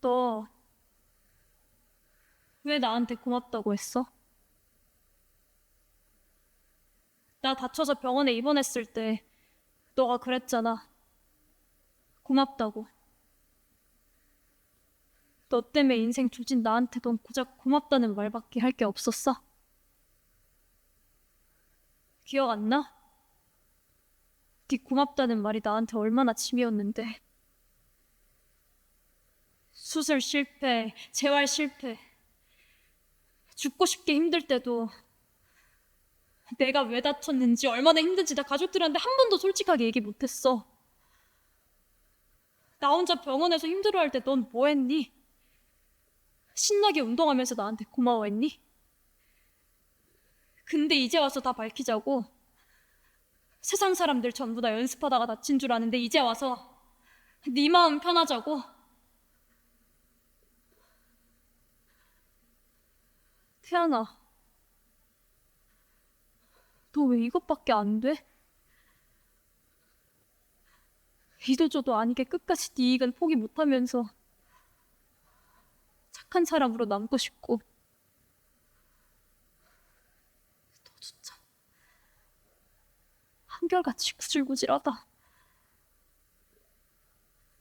너 왜 나한테 고맙다고 했어? 나 다쳐서 병원에 입원했을 때 너가 그랬잖아. 고맙다고. 너 때문에 인생 조진 나한테 넌 고작 고맙다는 말밖에 할 게 없었어? 기억 안 나? 네 고맙다는 말이 나한테 얼마나 짐이었는데. 수술 실패, 재활 실패. 죽고 싶게 힘들 때도 내가 왜 다쳤는지 얼마나 힘든지 나 가족들한테 한 번도 솔직하게 얘기 못했어. 나 혼자 병원에서 힘들어할 때 넌 뭐 했니? 신나게 운동하면서 나한테 고마워했니? 근데 이제 와서 다 밝히자고. 세상 사람들 전부 다 연습하다가 다친 줄 아는데 이제 와서 네 마음 편하자고. 태연아, 너 왜 이것밖에 안 돼? 이도저도 아니게 끝까지 네 이익은 포기 못하면서 착한 사람으로 남고 싶고. 너조차 한결같이 구질구질하다.